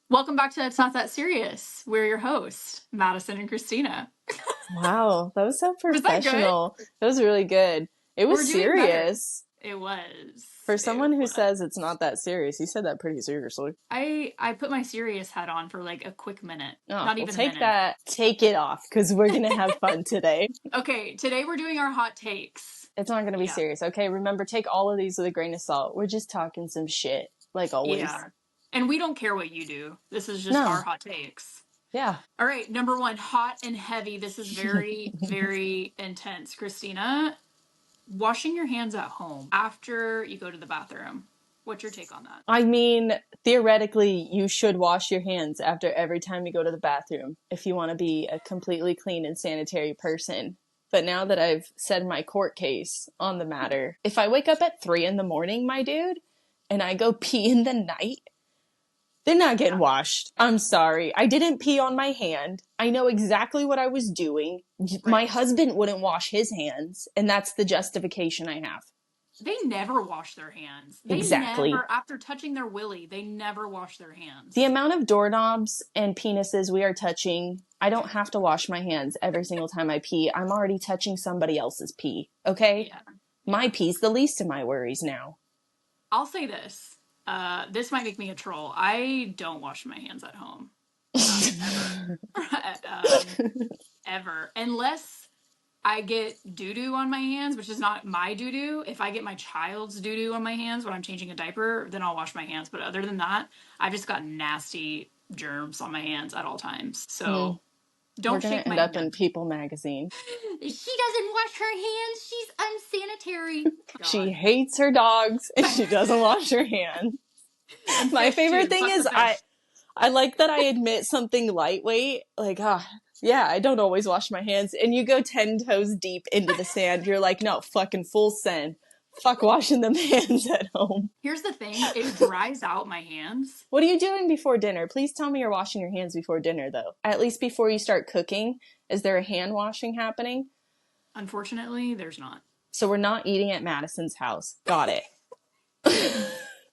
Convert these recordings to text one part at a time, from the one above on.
Welcome back to It's Not That Serious. We're your hosts, Madison and Christina. Wow, that was so Was that good? professional. That was really good. It We're was doing better. serious. It was. For It someone who was. says it's not that serious, you said that pretty seriously. I put my serious hat on for like a quick minute. Oh, Not well, even a take minute. that, take it off, because we're gonna have fun today. Okay, today we're doing our hot takes. It's not gonna be Yeah. serious, okay? Remember, take all of these with a grain of salt. We're just talking some shit, like always. Yeah. And we don't care what you do. This is just our No, hot takes. yeah. All right, number one, hot and heavy. This is very, very intense. Christina, washing your hands at home after you go to the bathroom. What's your take on that? I mean, theoretically, you should wash your hands after every time you go to the bathroom if you want to be a completely clean and sanitary person. But now that I've said my court case on the matter, if I wake up at 3 in the morning, my dude, and I go pee in the night, they're not getting washed. I'm sorry. I didn't pee on my hand. I know exactly what I was doing. My Right. husband wouldn't wash his hands, and that's the justification I have. They never wash their hands. They Exactly. never, after touching their willy, they never wash their The hands. amount of doorknobs and penises we are touching, I don't have to wash my hands every single time I pee. I'm already touching somebody else's pee, okay? Yeah. My pee's the least of my worries now. I'll say this. This might make me a troll. I don't wash my hands at home. Ever. Ever. Unless I get doo-doo on my hands, which is not my doo-doo. If I get my child's doo-doo on my hands when I'm changing a diaper, then I'll wash my hands. But other than that, I've just got nasty germs on my hands at all times. So We're don't gonna shake my end up in hand. People magazine. She doesn't wash her hands. She's unsanitary. She God. hates her dogs and she doesn't wash her hands. And My fish favorite too. thing Fuck is the fish. I like that I admit something lightweight, like, yeah, I don't always wash my hands. And you go 10 toes deep into the sand. You're like, no, fucking full send. Fuck washing them hands at home. Here's the thing. It dries out my hands. What are you doing before dinner? Please tell me you're washing your hands before dinner, though. At least before you start cooking. Is there a hand washing happening? Unfortunately, there's not. So we're not eating at Madison's house. Got it.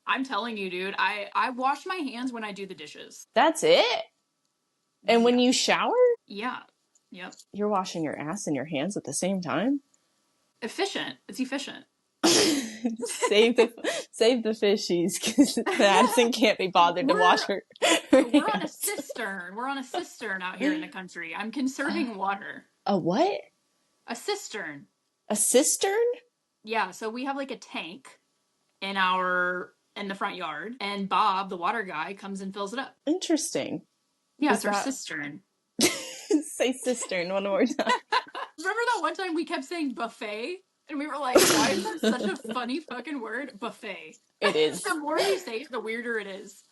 I'm telling you, dude. I wash my hands when I do the dishes. That's it? And when Yeah. you shower, Yeah. Yep. you're washing your ass and your hands at the same time? Efficient. It's efficient. save the fishies, because Madison can't be bothered to wash her We're on a hands. cistern. We're on a cistern out here in the country. I'm conserving water. A what? A cistern. A cistern? Yeah, so we have like a tank in the front yard, and Bob, the water guy, comes and fills it up. Interesting. Yeah, Is it's our that- cistern. Say cistern one more time. Remember that one time we kept saying buffet? And we were like, why is that such a funny fucking word? Buffet. It is. The more you say it, the weirder it is.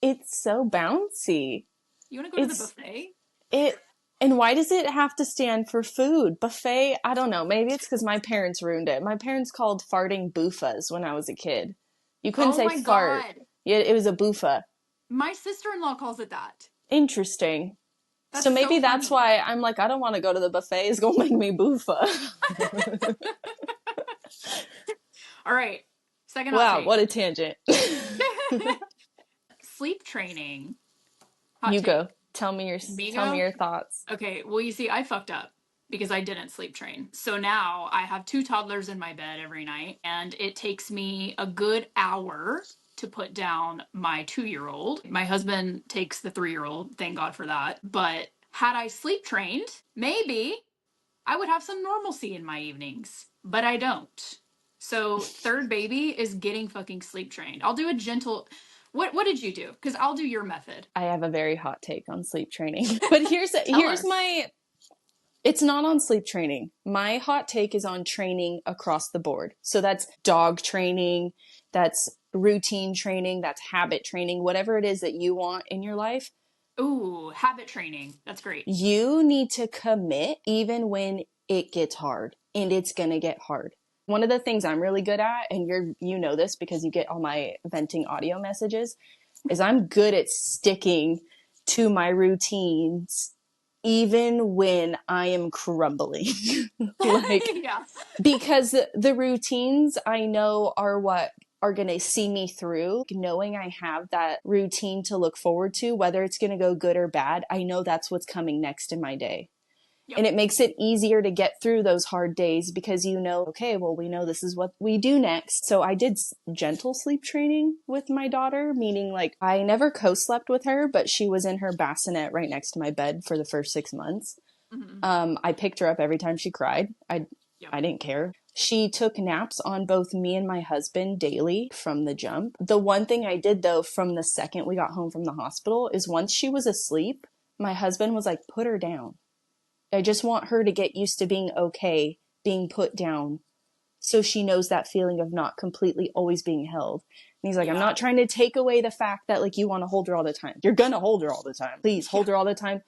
It's so bouncy. You want to go to the buffet? And why does it have to stand for food? Buffet? I don't know. Maybe it's because my parents ruined it. My parents called farting boofas when I was a kid. You couldn't say my fart. God. Yeah, it was a boofa. My sister-in-law calls it that. Interesting. That's so maybe that's funny. why I'm like, I don't want to go to the buffet. It's going to make me boofa. All right. Second Wow, hot take. what a tangent. Sleep training. Hot You take. go. Tell me your thoughts. Okay, well, you see, I fucked up because I didn't sleep train. So now I have 2 toddlers in my bed every night, and it takes me a good hour to put down my 2-year-old. My husband takes the 3-year-old, thank God for that. But had I sleep trained, maybe I would have some normalcy in my evenings, but I don't. So third baby is getting fucking sleep trained. I'll do a gentle. What did you do? Because I'll do your method. I have a very hot take on sleep training. But here's us. my it's not on sleep training. My hot take is on training across the board. So that's dog training, that's routine training, that's habit training, whatever it is that you want in your life. Ooh, habit training. That's great. You need to commit even when it gets hard, and it's going to get hard. One of the things I'm really good at, and you know this because you get all my venting audio messages, is I'm good at sticking to my routines even when I am crumbling. Like, Yeah. because the routines I know are what are going to see me through. Knowing I have that routine to look forward to, whether it's going to go good or bad, I know that's what's coming next in my day. Yep. And it makes it easier to get through those hard days because you know, okay, well, we know this is what we do next. So I did gentle sleep training with my daughter, meaning like I never co-slept with her, but she was in her bassinet right next to my bed for the first 6 months. Mm-hmm. I picked her up every time she cried. Yep. I didn't care. She took naps on both me and my husband daily from the jump. The one thing I did though, from the second we got home from the hospital, is once she was asleep, my husband was like, put her down. I just want her to get used to being okay, being put down, so she knows that feeling of not completely always being held. And he's like, I'm Yeah. not trying to take away the fact that like you want to hold her all the time. You're gonna hold her all the time. Please Yeah. hold her all the time.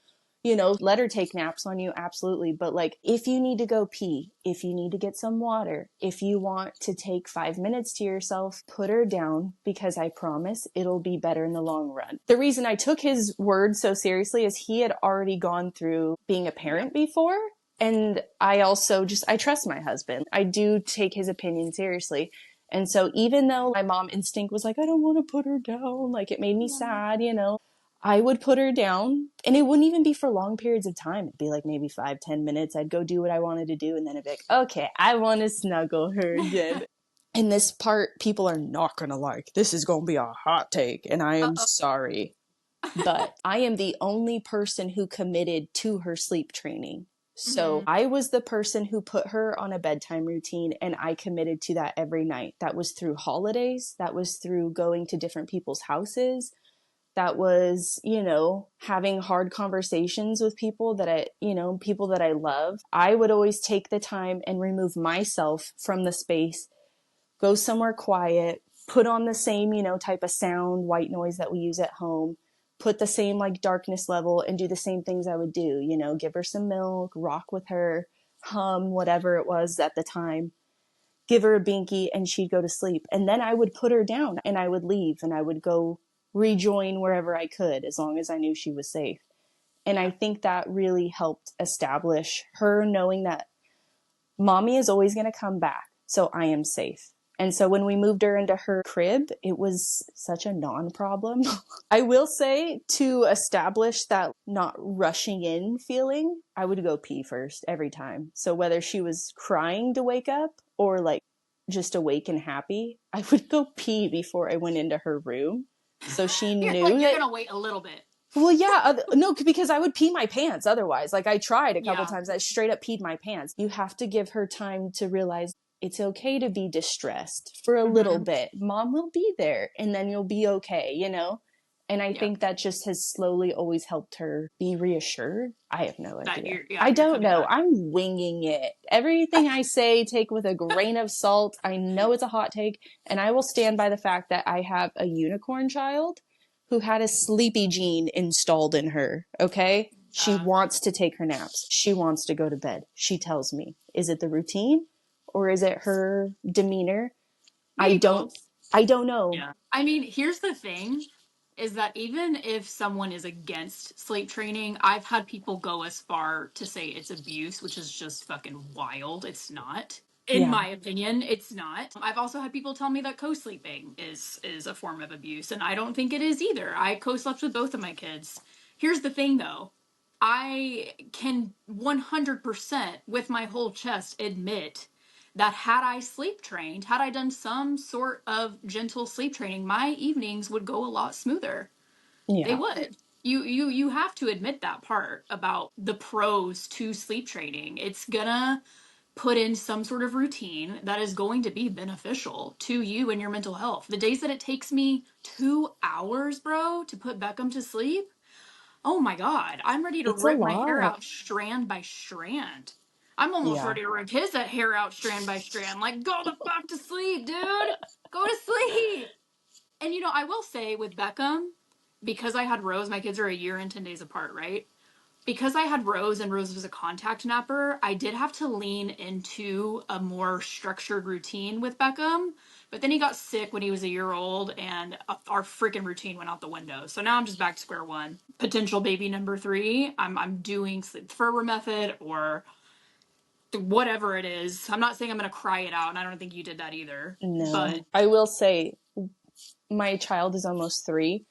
You know, let her take naps on you, absolutely. But like, if you need to go pee, if you need to get some water, if you want to take 5 minutes to yourself, put her down, because I promise it'll be better in the long run. The reason I took his word so seriously is he had already gone through being a Yep. parent before. And I also I trust my husband. I do take his opinion seriously. And so even though my mom instinct was like, I don't want to put her down, like it made me sad, you know, I would put her down, and it wouldn't even be for long periods of time. It'd be like maybe 5-10 minutes. I'd go do what I wanted to do. And then it'd be like, okay, I want to snuggle her again. And this part, people are not going to like. This is going to be a hot take. And I am Uh-oh. sorry, but I am the only person who committed to her sleep training. So Mm-hmm. I was the person who put her on a bedtime routine, and I committed to that every night. That was through holidays. That was through going to different people's houses. That was, you know, having hard conversations with people that people that I love. I would always take the time and remove myself from the space, go somewhere quiet, put on the same, type of sound, white noise that we use at home, put the same like darkness level, and do the same things I would do, give her some milk, rock with her, hum whatever it was at the time, give her a binky, and she'd go to sleep. And then I would put her down and I would leave and I would go rejoin wherever I could, as long as I knew she was safe. And I Yeah. think that really helped establish her knowing that mommy is always going to come back, so I am safe. And so when we moved her into her crib, it was such a non-problem. I will say, to establish that not rushing in feeling, I would go pee first every time. So whether she was crying to wake up or like just awake and happy, I would go pee before I went into her room. So she You're knew like, you're that. gonna wait a little bit. Well, yeah, no, because I would pee my pants otherwise. Like I tried a couple Yeah. times, I straight up peed my pants. You have to give her time to realize it's okay to be distressed for a little Mm-hmm. bit. Mom will be there and then you'll be okay, And I Yep. think that just has slowly always helped her be reassured. I have no That idea. you're, yeah, I you're don't coming know. back. I'm winging it. Everything I say, take with a grain of salt. I know it's a hot take, and I will stand by the fact that I have a unicorn child who had a sleepy gene installed in her. Okay. She wants to take her naps. She wants to go to bed. She tells me, is it the routine or is it her demeanor? I Maybe don't, both. I don't know. Yeah. I mean, here's the thing is that even if someone is against sleep training, I've had people go as far to say it's abuse, which is just fucking wild. It's not. In Yeah. my opinion, it's not. I've also had people tell me that co-sleeping is a form of abuse, and I don't think it is either. I co-slept with both of my kids. Here's the thing though. I can 100% with my whole chest admit that had I sleep trained, had I done some sort of gentle sleep training, my evenings would go a lot smoother. They Yeah. would. You have to admit that part about the pros to sleep training. It's gonna put in some sort of routine that is going to be beneficial to you and your mental health. The days that it takes me 2 hours, bro, to put Beckham to sleep, oh my God, I'm ready to It's a rip my hair lot. out strand by strand. I'm almost Yeah. ready to rip his hair out strand by strand. Like, go the fuck to sleep, dude. Go to sleep. And I will say with Beckham, because I had Rose, my kids are a year and 10 days apart, right? Because I had Rose and Rose was a contact napper, I did have to lean into a more structured routine with Beckham. But then he got sick when he was a year old, and our freaking routine went out the window. So now I'm just back to square one. Potential baby number three. I'm doing sleep fervor method or whatever it is. I'm not saying I'm going to cry it out, and I don't think you did that either. But No. I will say, my child is almost 3.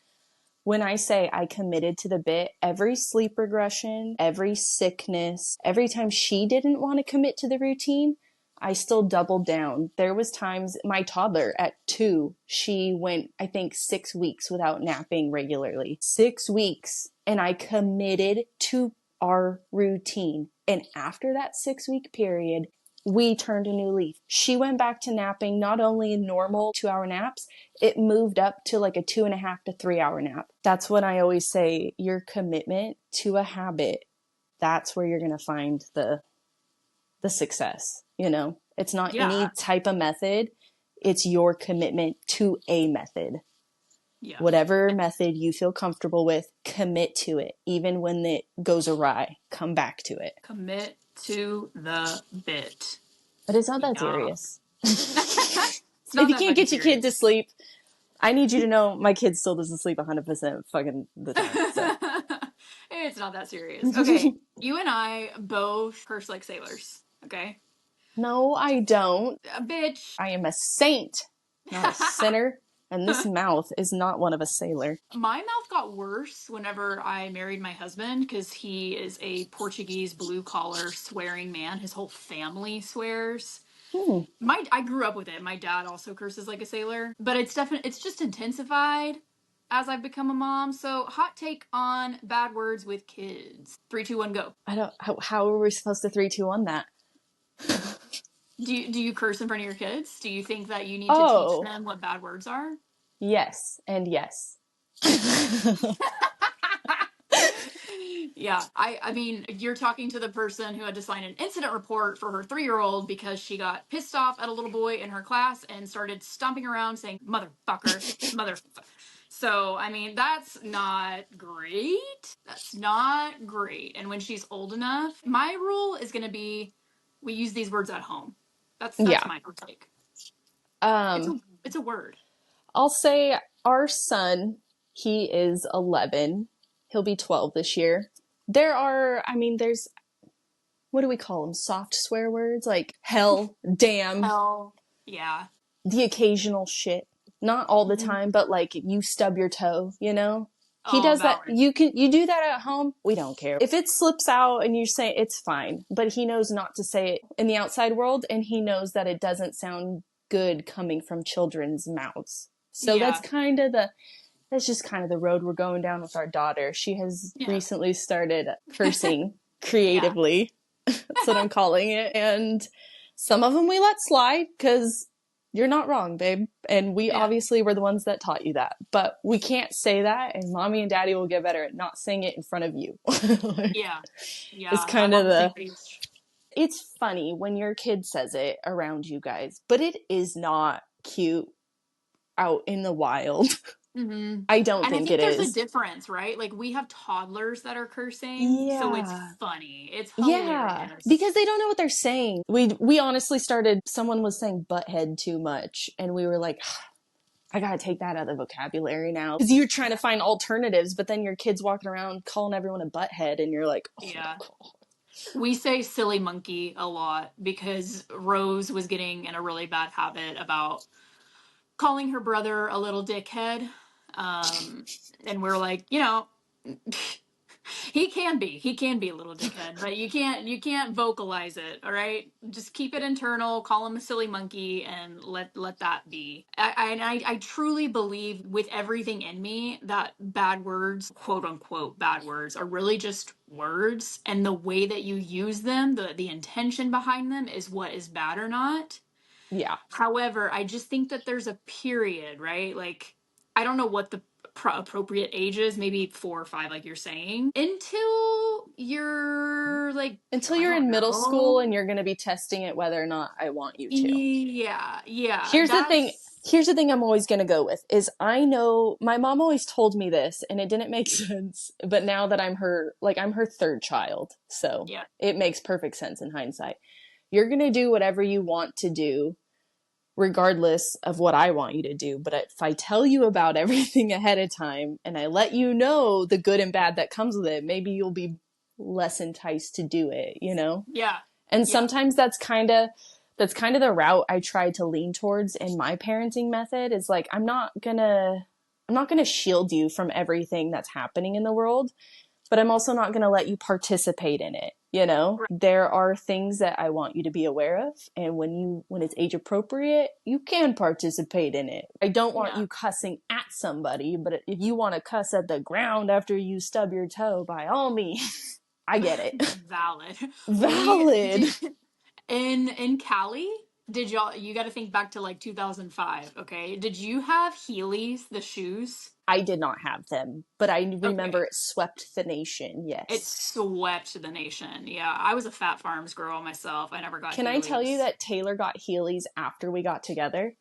When I say I committed to the bit, every sleep regression, every sickness, every time she didn't want to commit to the routine, I still doubled down. There was times my toddler at 2, she went, I think, 6 weeks without napping regularly. 6 weeks. And I committed to our routine. And after that 6-week period, we turned a new leaf. She went back to napping, not only normal 2-hour naps, it moved up to like a 2.5 to 3-hour nap. That's when I always say your commitment to a habit, that's where you're going to find the success. You know, it's not yeah, any type of method. It's your commitment to a method. yeah. Whatever method you feel comfortable with, commit to it. Even when it goes awry, come back to it. Commit to the bit. But it's not that Yeah. serious. It's If not you that can't fucking get your kid to serious. sleep, I need you to know my kid still doesn't sleep 100% fucking the time. So. It's not that serious. Okay, you and I both curse like sailors. Okay, No, I don't. a bitch. I am a saint, not a sinner. And this mouth is not one of a sailor. My mouth got worse whenever I married my husband because he is a Portuguese blue collar swearing man. His whole family swears. Hmm. I grew up with it. My dad also curses like a sailor, but it's just intensified as I've become a mom. So, hot take on bad words with kids. 3, 2, 1, go. I don't. How are we supposed to 3, 2, 1 that? Do you curse in front of your kids? Do you think that you need to teach Oh, them what bad words are? yes, and yes. Yeah, I mean, you're talking to the person who had to sign an incident report for her 3-year-old because she got pissed off at a little boy in her class and started stomping around saying motherfucker, mother. So, I mean, that's not great. That's not great. And when she's old enough, my rule is going to be we use these words at home. That's Yeah. my take. It's Um, a it's a word. I'll say our son, he is 11. He'll be 12 this year. There's, what do we call them? Soft swear words like hell, damn, Hell, yeah. the occasional shit. Not all the Mhm. time, but like you stub your toe, you know? He Oh, does that. Valerie. You do that at home. We don't care. If it slips out and you say it's fine, but he knows not to say it in the outside world, and he knows that it doesn't sound good coming from children's mouths. So Yeah, that's just kind of the road we're going down with our daughter. She has yeah, recently started cursing yeah, creatively. That's what I'm calling it. And some of them we let slide because you're not wrong, babe. And we yeah, obviously were the ones that taught you that. But we can't say that, and mommy and daddy will get better at not saying it in front of you. Like, yeah, it's yeah. kind I'm on of the same the. page. It's funny when your kid says it around you guys, but it is not cute out in the wild. Hmm. I don't And I think think it there's a is. difference, right? Like we have toddlers that are cursing, so it's Yeah. funny. It's Yeah, hilarious. because they don't know what they're saying. We honestly started, someone was saying butthead too much, and we were like, I gotta take that out of the vocabulary now. Because you're trying to find alternatives, but then your kid's walking around calling everyone a butthead, and you're like, oh my Yeah. god. We say silly monkey a lot because Rose was getting in a really bad habit about calling her brother a little dickhead. Um, and we're like, he can be a little dickhead, but you can't vocalize it. All right, just keep it internal, call him a silly monkey, and let that be. I truly believe with everything in me that bad words, quote unquote bad words, are really just words, and the way that you use them, the intention behind them is what is bad or not. Yeah, However, I just think that there's a period, right? Like, I don't know what the appropriate age is, maybe 4 or 5, like you're saying, until you're like, until I you're don't in middle school know. and you're gonna be testing it whether or not I want you to. Yeah, yeah, Here's the thing. that's, Here's the thing I'm always going to go with is I know my mom always told me this and it didn't make sense, but now that I'm her third child, so yeah, it makes perfect sense in hindsight. You're going to do whatever you want to do regardless of what I want you to do, but if I tell you about everything ahead of time and I let you know the good and bad that comes with it, maybe you'll be less enticed to do it, you know? yeah, And Yeah. sometimes that's kind of the route I try to lean towards in my parenting method is like I'm not going to shield you from everything that's happening in the world, but I'm also not going to let you participate in it. Right. There are things that I want you to be aware of, and when it's age appropriate, you can participate in it. I don't want Yeah. you cussing at somebody, but if you want to cuss at the ground after you stub your toe, by all means, I get it. Valid. We Valid. did in Cali. Did y'all? You got to think back to like 2005. Okay. Did you have Heelys, the shoes? I did not have them, but I Okay. remember it swept the nation. It Yes. swept the nation. Yeah, I was a Fat Farms girl myself. I never got Can I tell you Heelys. that Taylor got Heelys after we got together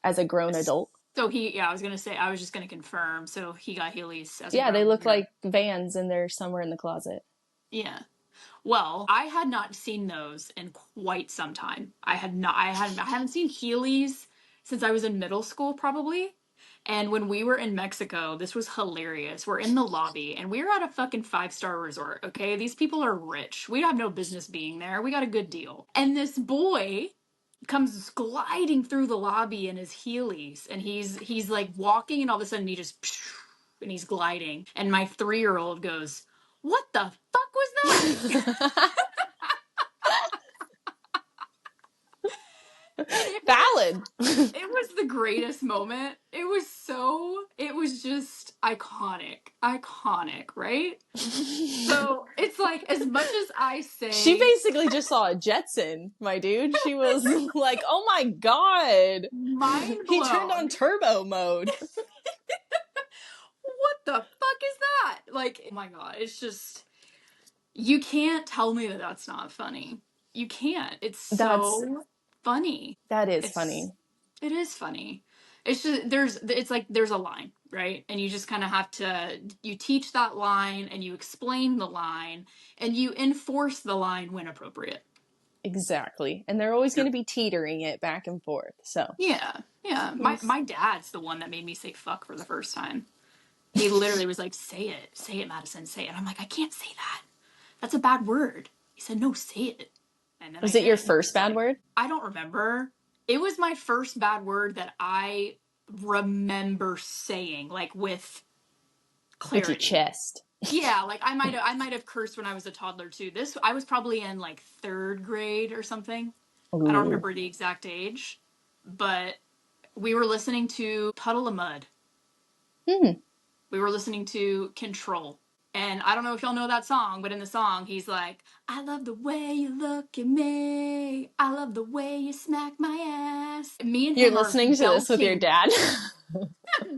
as a grown adult? So yeah, I was gonna say, I was just gonna confirm. So he got Heelys as a Yeah, they grown look man. like Vans and they're somewhere in the closet. Yeah. Well, I had not seen those in quite some time. I had not. I haven't seen Heelys since I was in middle school, probably. And when we were in Mexico, this was hilarious. We're in the lobby and we're at a fucking five-star resort, okay? These people are rich. We have no business being there. We got a good deal. And this boy comes gliding through the lobby in his Heelys and he's like walking and all of a sudden he just and he's gliding. And my 3-year-old goes, "What the fuck was that?" And Valid. it was the greatest moment. It was just iconic. Iconic, right? So it's like as much as I She say basically just saw a Jetson, my dude. She was like, oh my God. mind He turned on blown. turbo mode. What the fuck is that? Like, oh my god, it's just you can't tell me that that's not funny. You can't. It's That's, so funny. that is It's funny. it is funny. It's just it's like there's a line, right? And you just kind of have to you teach that line and you explain the line and you enforce the line when appropriate. Exactly. And they're always going to be teetering it back and forth. So, Yeah. Yeah. yes. My dad's the one that made me say fuck for the first time. He literally was like, say it, Madison, say it." I'm like, "I can't say that. That's a bad word." He said, "No, say it." And then I Was it your did. And first he's bad like, word? I don't remember. It was my first bad word that I remember saying, like with Like your clarity. chest. Yeah, like I might have cursed when I was a toddler too. This I was probably in like 3rd grade or something. I don't Ooh. remember the exact age, but we were listening to Puddle of Mud. Hmm. We were listening to Control. And I don't know if y'all know that song, but in the song, he's like, "I love the way you look at me. I love the way you smack my ass." Me and You're him are listening to this with your belting, dad?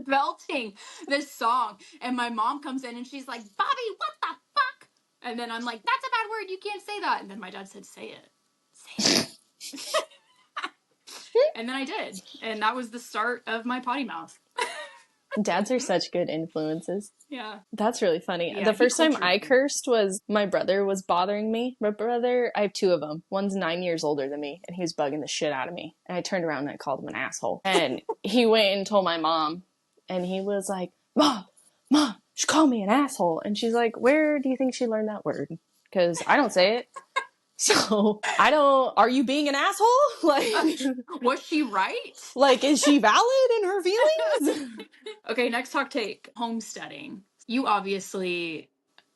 belting this song. And my mom comes in and she's like, "Bobby, what the fuck?" And then I'm like, "That's a bad word. You can't say that." And then my dad said, "Say it. Say it." And then I did. And that was the start of my potty mouth. Dads are such good influences. Yeah. That's really funny. Yeah, The he first time cultured I me. cursed was my brother was bothering me. My brother, I have two of them. One's 9 years older than me, and he was bugging the shit out of me. And I turned around and I called him an asshole. And he went and told my mom, and he was like, Mom, she called me an asshole. And she's like, where do you think she learned that word? Because I don't say it. So I don't, are you being an asshole? Was she right? Is she valid in her feelings? Okay, next hot take, homesteading. You obviously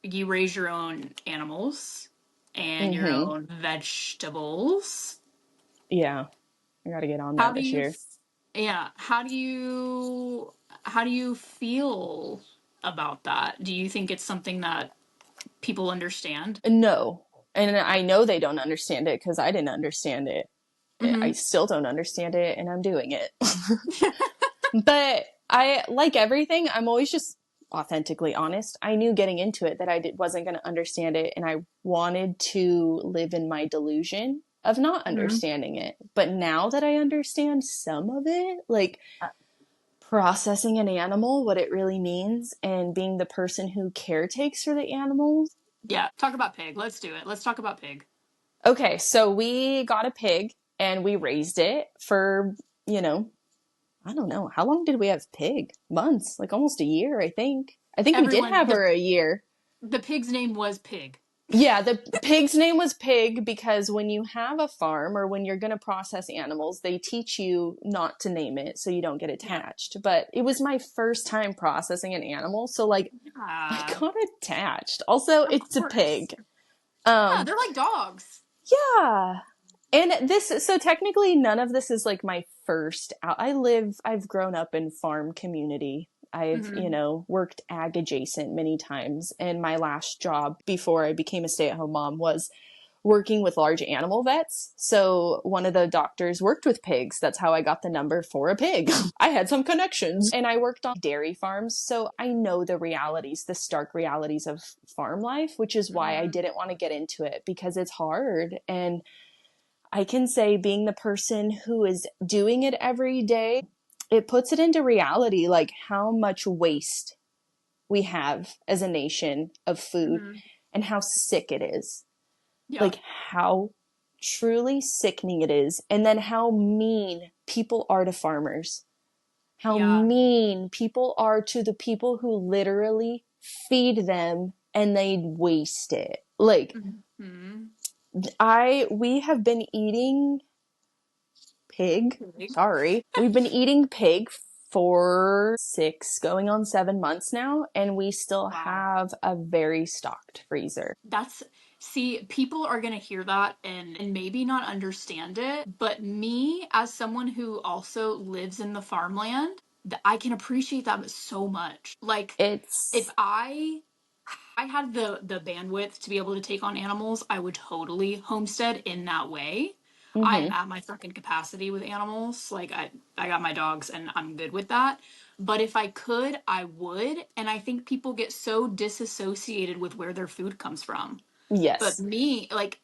you raise your own animals and your Mm-hmm. own vegetables. Yeah, I gotta get on How that do this you year. yeah, how do you feel about that? Do you think it's something that people understand? No. And I know they don't understand it because I didn't understand it. I Mhm. still don't understand it, and I'm doing it. But I, like everything, I'm always just authentically honest. I knew getting into it that wasn't going to understand it, and I wanted to live in my delusion of not Mhm. understanding it. But now that I understand some of it, like processing an animal, what it really means, and being the person who caretakes for the animals. Yeah, talk about pig. Let's do it. Let's talk about pig. Okay, so we got a pig and we raised it for, you know, I don't know. How long did we have pig? Months, like almost a year, I think. I think we did Everyone have her a year. the pig's name was Pig. Yeah, the pig's name was Pig because when you have a farm or when you're going to process animals, they teach you not to name it so you don't get Yeah. attached. But it was my first time processing an animal, so like I Yeah. got attached. Also, Of it's a course. pig. Yeah, Um they're like dogs. yeah. And this, so technically none of this is like my first out. I've grown up in farm community. I've, Hmm. worked ag adjacent many times. And my last job before I became a stay at home mom was working with large animal vets. So one of the doctors worked with pigs. That's how I got the number for a pig. I had some connections and I worked on dairy farms. So I know the realities, the stark realities of farm life, which is why I Hmm. didn't want to get into it because it's hard. And I can say being the person who is doing it every day, it puts it into reality like how much waste we have as a nation of food Hmm. and how sick it is. Yeah. Like how truly sickening it is. And then how mean people are to farmers. How Yeah. mean people are to the people who literally feed them and they waste it. Like Hmm. we have been eating pig. Pig. Sorry. We've been eating pig for 6 going on 7 months now, and we still Wow. have a very stocked freezer. That's see, people are gonna hear that and maybe not understand it, but me as someone who also lives in the farmland, I can appreciate that so much. Like if It's, I had the bandwidth to be able to take on animals, I would totally homestead in that way. I am mm-hmm. at my fucking capacity with animals. Like I got my dogs and I'm good with that. But if I could, I would. And I think people get so disassociated with where their food comes from. But Yes. me, like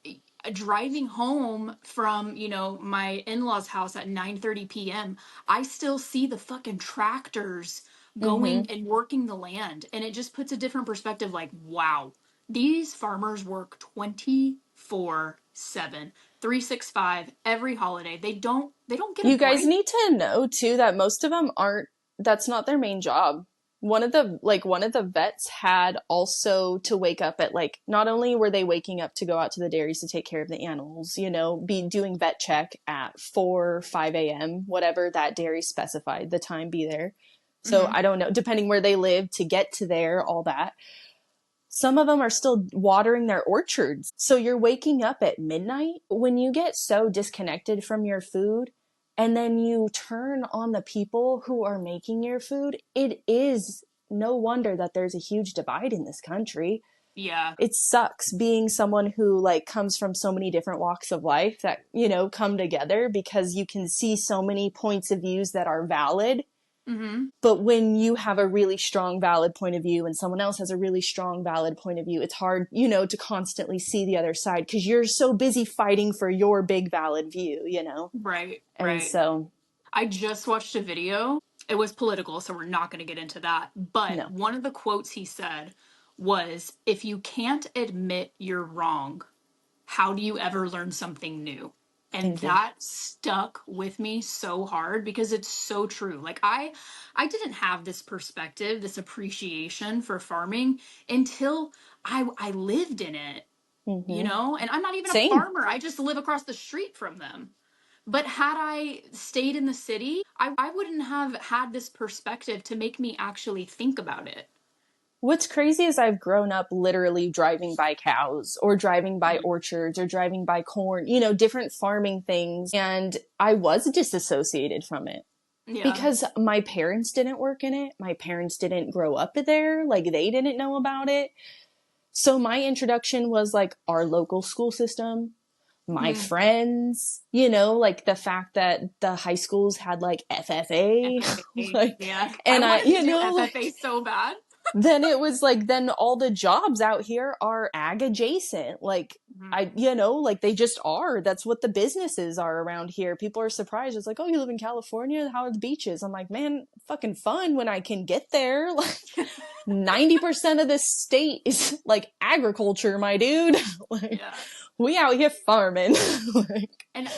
driving home from, my in-laws' house at 9:30 p.m., I still see the fucking tractors Mm-hmm. going and working the land. And it just puts a different perspective like, wow, these farmers work 24/7, 365 every holiday. They don't get a You guys break. need to know too that most of them aren't, that's not their main job. One of the vets had also to wake up at like, not only were they waking up to go out to the dairies to take care of the animals, be doing vet check at 4, 5 a.m., whatever that dairy specified, the time be there. So Hmm. I don't know, depending where they live to get to there, all that. Some of them are still watering their orchards. So you're waking up at midnight. When you get so disconnected from your food and then you turn on the people who are making your food, it is no wonder that there's a huge divide in this country. Yeah. It sucks being someone who like comes from so many different walks of life that, come together because you can see so many points of views that are valid. Hmm. But when you have a really strong, valid point of view and someone else has a really strong, valid point of view, it's hard, to constantly see the other side because you're so busy fighting for your big, valid view. Right, And right. so, I just watched a video. It was political, so we're not going to get into that. But no, one of the quotes he said was, if you can't admit you're wrong, how do you ever learn something new? And thank you. that stuck with me so hard because it's so true. Like I didn't have this perspective, this appreciation for farming until I lived in it, Mm-hmm. And I'm not even a Same. farmer. I just live across the street from them. But had I stayed in the city, I wouldn't have had this perspective to make me actually think about it. What's crazy is I've grown up literally driving by cows or driving by Mhm. orchards or driving by corn, different farming things. And I was disassociated from it Yeah. because my parents didn't work in it. My parents didn't grow up there. Like they didn't know about it. So my introduction was like our local school system, my Hmm. friends, like the fact that the high schools had like FFA, FFA. like, Yeah. I and wanted to do FFA like, so bad. then it was like, then all the jobs out here are ag adjacent. Like, Hmm. like they just are. That's what the businesses are around here. People are surprised. It's like, oh, you live in California? How are the beaches? I'm like, man, fucking fun when I can get there. Like, 90% of this state is like agriculture, my dude. Like, Yeah. we out here farming. Like, And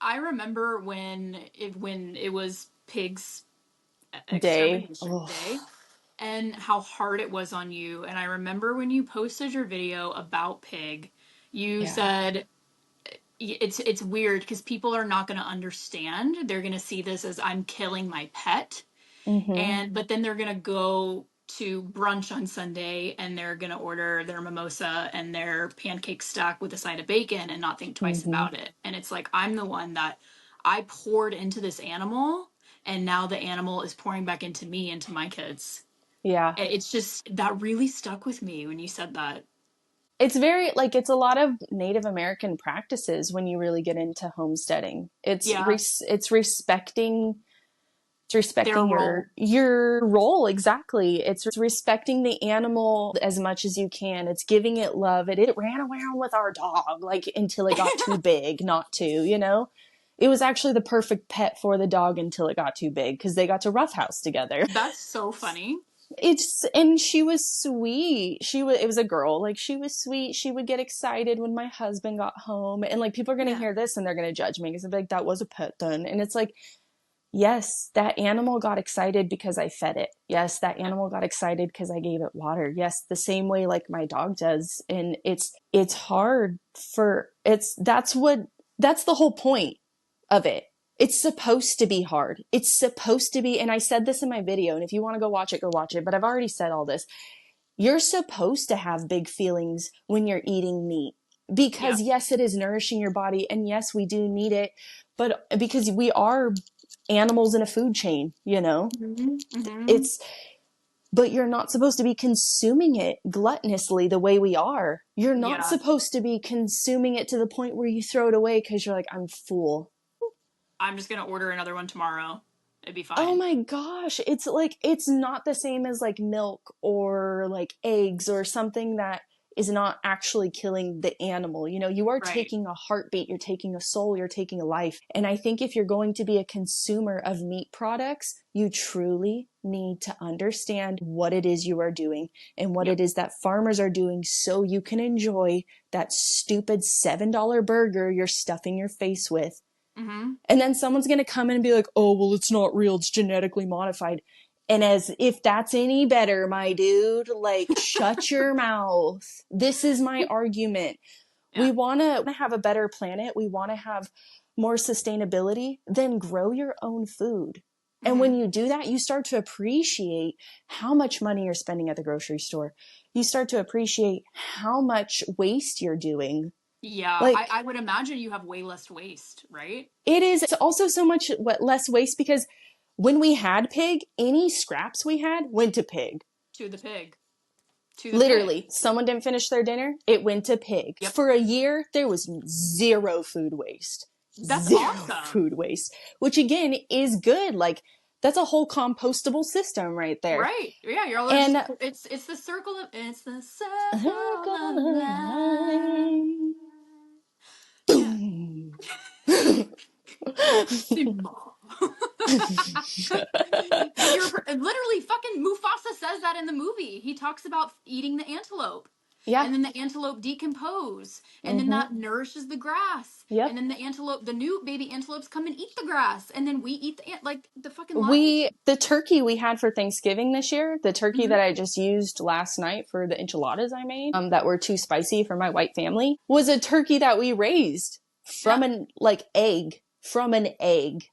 I remember when it was pigs day. extermination Oh, day. and how hard it was on you. And I remember when you posted your video about pig, you Yeah. said it's weird because people are not going to understand. They're going to see this as I'm killing my pet. Mm-hmm. And but then they're going to go to brunch on Sunday and they're going to order their mimosa and their pancake stack with a side of bacon and not think twice Mm-hmm. about it. And it's like I'm the one that I poured into this animal and now the animal is pouring back into me, into my kids. Yeah. It's just that really stuck with me when you said that. It's very like it's a lot of Native American practices when you really get into homesteading. Yeah, It's their respecting role. your role exactly. It's respecting the animal as much as you can. It's giving it love. It ran around with our dog like until it got too big not to, you know. It was actually the perfect pet for the dog until it got too big because they got to roughhouse together. That's so funny. It's and she was sweet. It was a girl. Like she was sweet. She would get excited when my husband got home. And like people are gonna Yeah. hear this and they're gonna judge me because they're like, that was a pet then. And it's like, yes, that animal got excited because I fed it. Yes, that Yeah. animal got excited because I gave it water. Yes, the same way like my dog does. And it's hard for that's the whole point of it. It's supposed to be hard. It's supposed to be, and I said this in my video, and if you want to go watch it, go watch it. But I've already said all this. You're supposed to have big feelings when you're eating meat Yeah. because yes, it is nourishing your body, and yes, we do need it, but because we are animals in a food chain, you know, Hmm. Hmm. it's, but you're not supposed to be consuming it gluttonously the way we are. You're not Yeah. supposed to be consuming it to the point where you throw it away because you're like, I'm full. I'm just gonna order another one tomorrow. It'd be Oh fine. my gosh, it's like it's not the same as like milk or like eggs or something that is not actually killing the animal. You know, you are Right. taking a heartbeat, you're taking a soul, you're taking a life. And I think if you're going to be a consumer of meat products, you truly need to understand what it is you are doing and what Yep. it is that farmers are doing so you can enjoy that stupid $7 burger you're stuffing your face with. Hmm. And then someone's going to come in and be like, oh, well, it's not real. It's genetically modified. And as if that's any better, my dude, like, shut your mouth. This is my argument. Yeah. We want to have a better planet. We want to have more sustainability. Then grow your own food. And when Hmm. you do that, you start to appreciate how much money you're spending at the grocery store. You start to appreciate how much waste you're doing. Yeah. I Like, would imagine you have way less waste, right? it is it's also so much less waste because when we had pig, any scraps we had went to pig. To the pig. To the pig. Literally, someone didn't finish their dinner, it went to pig. Yep. For a year, there was zero food waste. That's Zero awesome. food waste, which again is good. Like, that's a whole compostable system right there. Right. Yeah, you're all just And it's the circle of it's the circle circle of of life. life. Yeah. Boom. Simba. But you're literally fucking Mufasa says that in the movie. He talks about eating the antelope. Yeah. And then the antelope decompose. And then Mm-hmm. that nourishes the grass. And Yep. then the antelope, the new baby antelopes come and eat the grass. And then we eat like the fucking lions. The turkey we had for Thanksgiving this year, the turkey Hmm. that I just used last night for the enchiladas I made, that were too spicy for my white family, was a turkey that we raised from Yeah. from an egg.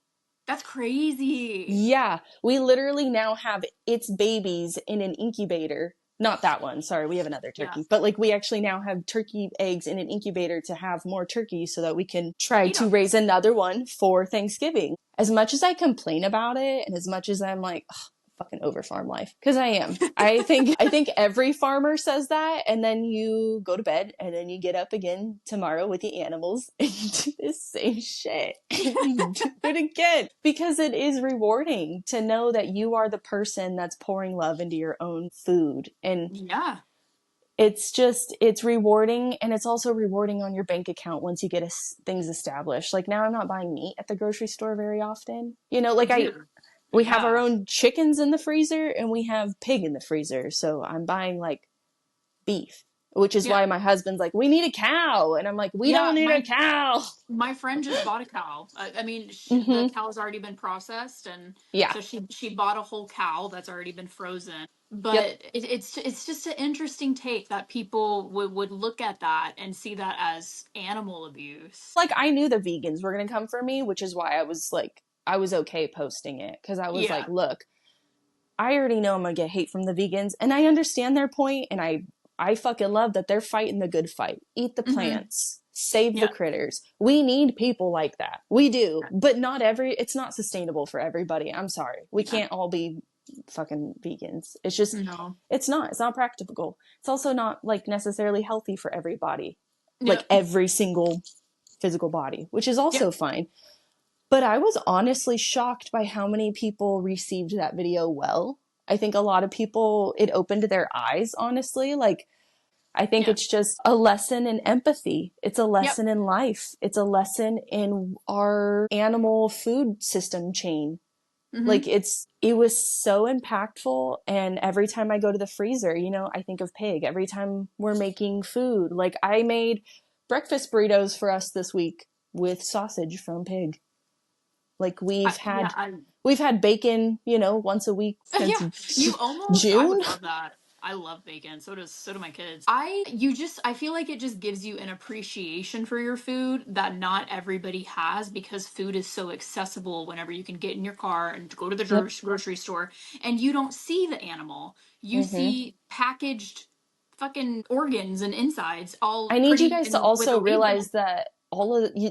That's crazy. Yeah, we literally now have its babies in an incubator. Not that one, sorry, we have another Yeah. turkey. But like we actually now have turkey eggs in an incubator to have more turkeys so that we can try Eat to them. raise another one for Thanksgiving. As much as I complain about it and as much as I'm like, ugh, fucking over farm life, because I am. I think every farmer says that, and then you go to bed and then you get up again tomorrow with the animals and you do the same shit and you do it again because it is rewarding to know that you are the person that's pouring love into your own food. And Yeah. it's rewarding, and it's also rewarding on your bank account once you get things established. Like now I'm not buying meat at the grocery store very often, you know, like Dude. we have our Yeah. own chickens in the freezer and we have pig in the freezer. So I'm buying like beef, which is Yeah. why my husband's like, we need a cow. And I'm like, we don't Yeah. need a cow. My friend just bought a cow. I mean, the Mm-hmm. cow's already been processed, and Yeah. so she bought a whole cow that's already been frozen. Yep. But it's just an interesting take that people would look at that and see that as animal abuse. Like, I knew the vegans were going to come for me, which is why I was okay posting it. Cause I was like, Yeah. look, I already know I'm going to get hate from the vegans. And I understand their point, and I fucking love that they're fighting the good fight. Eat the Mm-hmm. plants, save the Yeah. critters. We need people like that. We do. But it's not sustainable for everybody. I'm sorry. We Yeah. can't all be fucking vegans. It's just, No. it's not practical. It's also not like necessarily healthy for everybody, like Yep. every single physical body, which is Yep. also fine. But I was honestly shocked by how many people received that video well. I think a lot of people, it opened their eyes, honestly. Like, I think Yeah. it's just a lesson in empathy. It's a Yep. lesson in life. It's a lesson in our animal food system chain. Like, Mm-hmm. it was so impactful. And every time I go to the freezer, I think of pig. Every time we're making food, like, I made breakfast burritos for us this week with sausage from pig. Like, Yeah. we've had bacon, once a week since Yeah, you almost, I June. would love that. I love bacon. So do my kids. I feel like it just gives you an appreciation for your food that not everybody has because food is so accessible whenever you can get in your car and go to the Yep. grocery store and you don't see the animal. You Mm-hmm. see packaged fucking organs and insides all I need you pretty guys to and with a also label. realize that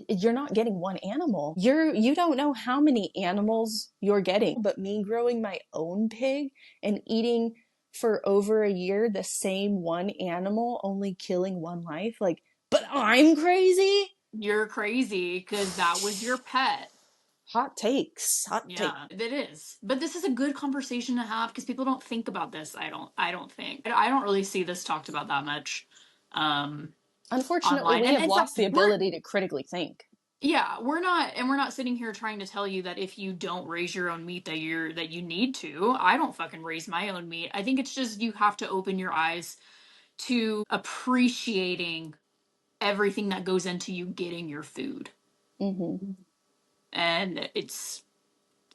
you're not getting one animal. You don't know how many animals you're getting. But me growing my own pig and eating for over a year the same one animal, only killing one life, like, but I'm crazy. You're crazy because that was your pet. Hot takes. Hot take. Yeah, it is. But this is a good conversation to have because people don't think about this. I don't think. I don't really see this talked about that much um Unfortunately, online. we have And so lost the we're ability to critically think. yeah, we're not sitting here trying to tell you that if you don't raise your own meat that you need to. I don't fucking raise my own meat. I think it's just you have to open your eyes to appreciating everything that goes into you getting your food. Mm-hmm. And it's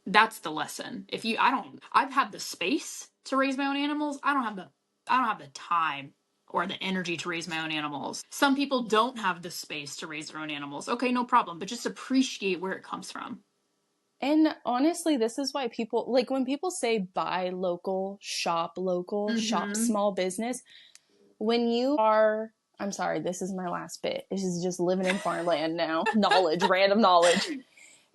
that's the lesson. If you I don't I've had the space to raise my own animals. I don't have the time or the energy to raise my own animals. Some people don't have the space to raise their own animals. Okay, no problem, but just appreciate where it comes from. And honestly, this is why people, like, when people say buy local, shop Mhm. small business, when you are, I'm sorry, this is my last bit. This is just living in farmland now. Knowledge, random knowledge.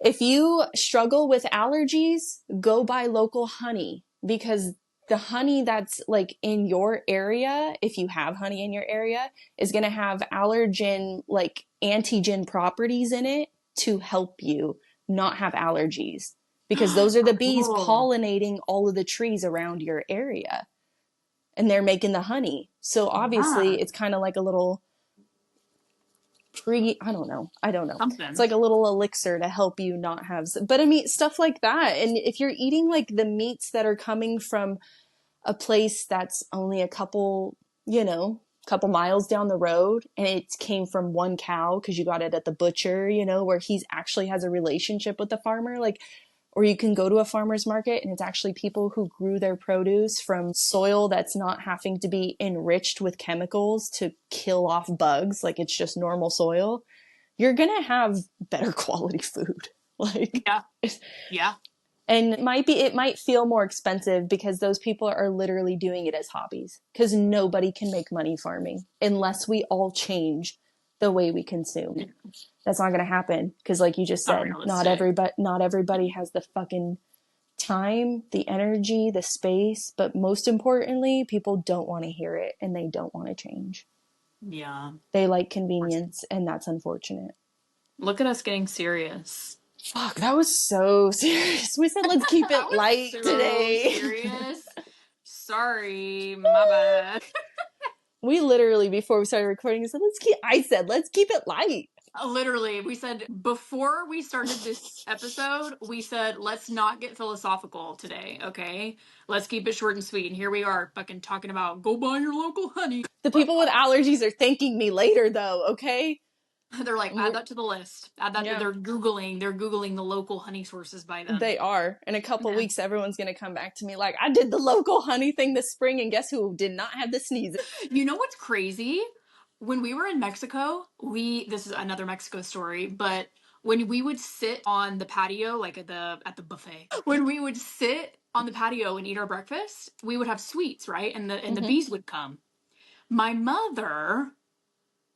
If you struggle with allergies, go buy local honey, because the honey that's like in your area, if you have honey in your area, is going to have allergen, like antigen properties in it to help you not have allergies, because those are the bees Cool. pollinating all of the trees around your area, and they're making the honey. So Yeah. obviously it's kind of like a little I don't know, it's Something. like a little elixir to help you not have, but I mean, stuff like that. And if you're eating like the meats that are coming from a place that's only a couple miles down the road, and it came from one cow because you got it at the butcher, where he's actually has a relationship with the farmer, like, or you can go to a farmer's market and it's actually people who grew their produce from soil that's not having to be enriched with chemicals to kill off bugs. Like, it's just normal soil. You're going to have better quality food. Like, Yeah. Yeah. and it might feel more expensive because those people are literally doing it as hobbies, because nobody can make money farming unless we all change the way we consume. That's not going to happen because, like you just Not said, realistic. not everybody has the fucking time, the energy, the space, but most importantly, people don't want to hear it and they don't want to change. Yeah. They like convenience, and that's unfortunate. Look at us getting serious. Fuck, that was so serious. We said let's keep That it was light so today. serious. Sorry, my bad. We literally, before we started recording, said let's keep it light. Literally, we said before we started this episode, we said let's not get philosophical today, okay? Let's keep it short and sweet. And here we are, fucking talking about go buy your local honey. The people with allergies are thanking me later, though, okay? They're like, add that to the list. Add that to, Yeah, they're Googling the local honey sources by then. they are. In a couple Yeah. weeks, everyone's going to come back to me like, I did the local honey thing this spring, and guess who did not have the sneezes? You know what's crazy? When we were in Mexico, this is another Mexico story, but when we would sit on the patio, like at the buffet, when we would sit on the patio and eat our breakfast, we would have sweets, right? And the Mm-hmm. bees would come. My mother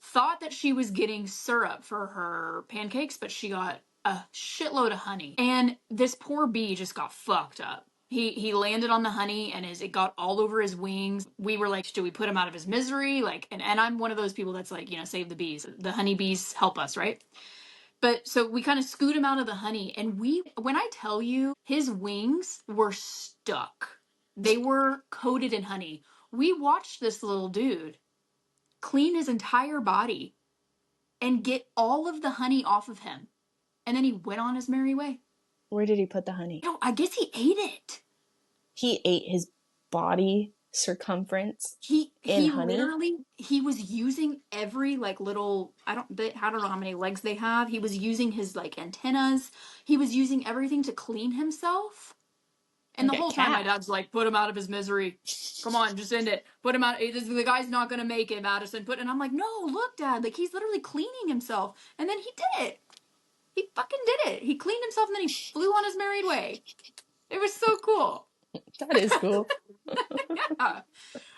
thought that she was getting syrup for her pancakes, but she got a shitload of honey. And this poor bee just got fucked up. He landed on the honey and it got all over his wings. We were like, do we put him out of his misery? Like, and I'm one of those people that's like, save the bees. The honey bees help us, right? But so we kind of scoot him out of the honey, and when I tell you, his wings were stuck. They were coated in honey. We watched this little dude clean his entire body and get all of the honey off of him. And then he went on his merry way. Where did he put the honey? I guess he ate it. He ate his body circumference He in honey. literally he was using every like little I don't know how many legs they have. He was using his like antennas. He was using everything to clean himself. And the Like a whole time my cat. dad's like, put him out of his misery. Come on, just end it. Put him out. The guy's not gonna make it, Madison. And I'm like, no, look, Dad, like he's literally cleaning himself. And then he did it. He fucking did it. He cleaned himself and then he flew on his merry way. It was so cool. That is cool. Yeah.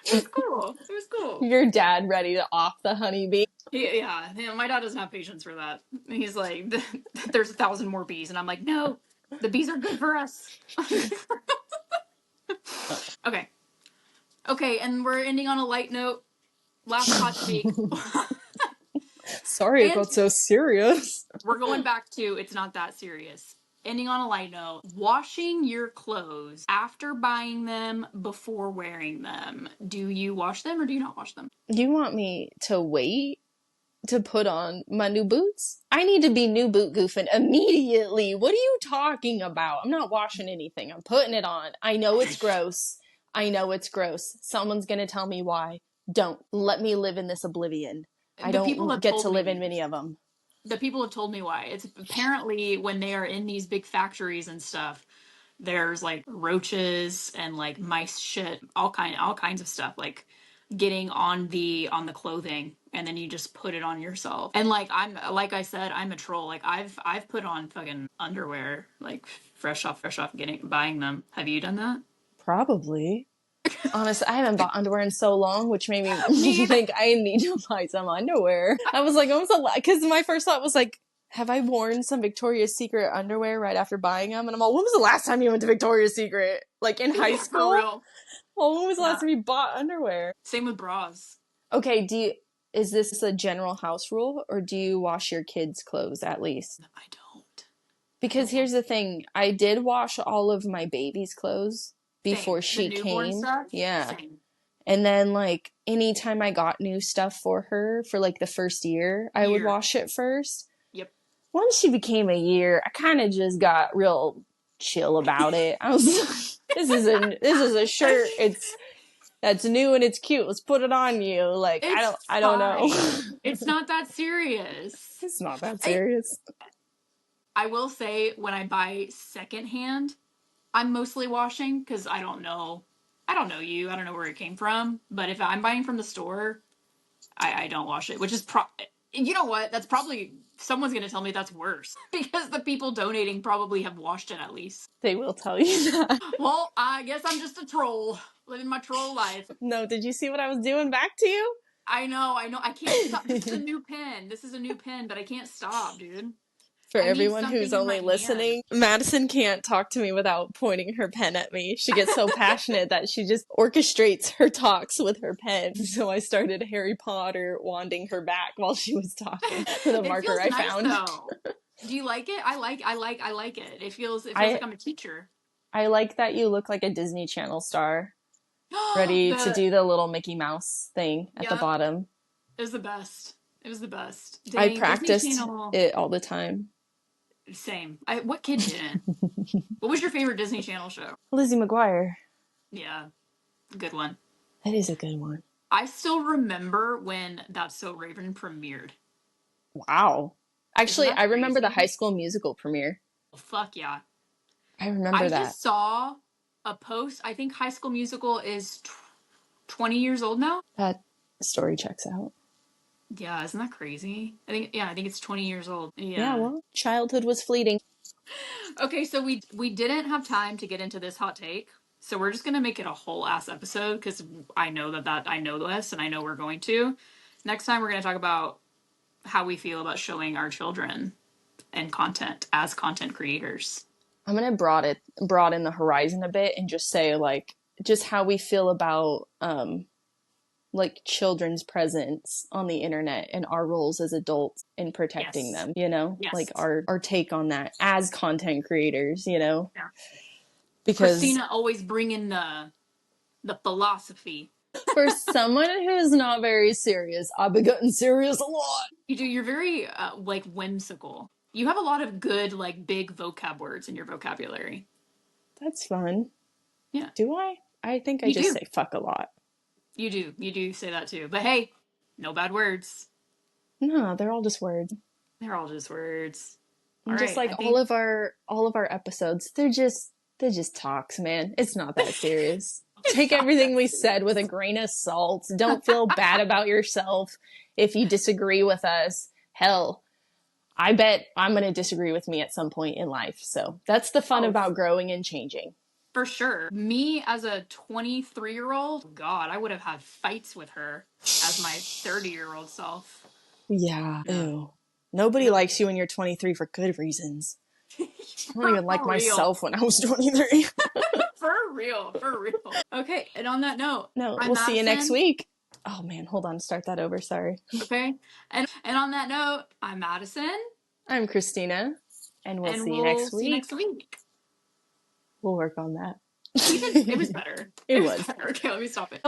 It was cool. It was cool. Your dad ready to off the honeybee. Yeah, my dad doesn't have patience for that. He's like, there's 1,000 more bees. And I'm like, no, the bees are good for us. Okay. Okay, and we're ending on a light note. Last hot take. Sorry it And got so serious. we're going back to it's not that serious. Ending on a light note, washing your clothes after buying them, before wearing them. Do you wash them or do you not wash them? You want me to wait to put on my new boots? I need to be new boot goofing immediately. What are you talking about? I'm not washing anything. I'm putting it on. I know it's gross. I know it's gross. Someone's going to tell me why. Don't. Let me live in this oblivion. I The people don't have get told to live in me. many of them. The people have told me why. It's apparently when they are in these big factories and stuff, there's like roaches and like mice shit, all kinds of stuff like getting on the clothing, and then you just put it on yourself. And like I said, I'm a troll. Like I've put on fucking underwear like fresh off getting buying them. Have you done that? Probably. Honestly, I haven't bought underwear in so long, which made Me me either. think I need to buy some underwear. I was like, because my first thought was like, have I worn some Victoria's Secret underwear right after buying them? And I'm all, when was the last time you went to Victoria's Secret? Like in high For school? real. Well, when was the last Yeah. time you bought underwear? Same with bras. Okay, is this a general house rule, or do you wash your kids' clothes at least? I don't. I Because don't want here's the thing, I did wash all of my baby's clothes before same. The she newborn came. stuff. Yeah. Same. And then, like, anytime I got new stuff for her for like the first year, I would Year. wash it first. Yep. Once she became a year, I kind of just got real chill about it. I was this is a shirt. That's new and it's cute. Let's put it on you. Like, It's I don't know. fine. It's not that serious. It's not that I serious. I will say when I buy secondhand, I'm mostly washing because I don't know. I don't know you. I don't know where it came from. But if I'm buying from the store, I don't wash it, which is you know what? That's probably someone's gonna tell me that's worse because the people donating probably have washed it at least. They will tell you that. Well, I guess I'm just a troll living my troll life. No, did you see what I was doing back to you? I know. I can't stop. This is a new pen. This is a new pen, but I can't stop, dude. For I need everyone who's something in my only hand. listening, Madison can't talk to me without pointing her pen at me. She gets so passionate that she just orchestrates her talks with her pen. So I started Harry Potter wanding her back while she was talking with a It marker feels I nice found. though. Do you like it? I like it. It feels I like I'm a teacher. I like that you look like a Disney Channel star, ready to The do the little Mickey Mouse thing at the Yep, bottom. it was the best. It was the best. I Dang, Disney practiced Channel. it all the time. Same. What kid didn't? What was your favorite Disney Channel show? Lizzie McGuire. Yeah, good one. That is a good one. I still remember when That's So Raven premiered. Wow. Isn't Actually, that I remember the crazy? High School Musical premiere. Fuck yeah. I remember I that. just saw a post. I think High School Musical is 20 years old now. That story checks out. Yeah, isn't that crazy? I think it's 20 years old. Yeah, Yeah. well, childhood was fleeting. Okay, so we didn't have time to get into this hot take. So we're just going to make it a whole ass episode cuz I know that I know this and I know we're going to. Next time we're going to talk about how we feel about showing our children and content as content creators. I'm gonna broaden the horizon a bit and just say like just how we feel about like children's presence on the internet and our roles as adults in protecting Yes. them, you know? Like Yes. our take on that as content creators, you know? Yeah. Because Christina always bringing the philosophy. for someone who's not very serious, I've been getting serious a lot. You do. You're very like whimsical. You have a lot of good like big vocab words in your vocabulary. That's fun. Yeah, Do I? I think I you just do. say fuck a lot. You do. You do say that too. But hey, no bad words. No, they're all just words. They're all just words. All And just right. like I think all of our episodes, they're just talks, man. It's not that serious. it's Take not everything that we serious. said with a grain of salt. Don't feel bad about yourself if you disagree with us. Hell, I bet I'm going to disagree with me at some point in life. So that's the fun Oh, about growing and changing. for sure. Me as a 23-year-old, God, I would have had fights with her as my 30-year-old self. Yeah. Yeah. Ew. Nobody Yep. likes you when you're 23 for good reasons. I don't For even like real. myself when I was 23. For real. For real. Okay. And on that note, No, I'm we'll see you next Madison. week. Oh man, hold on. Start that over. Sorry. Okay. And on that note, I'm Madison, I'm Christina, and we'll and see you we'll next see you next week. week. We'll work on that. Even it was better. It It was was. better. Okay, let me stop it.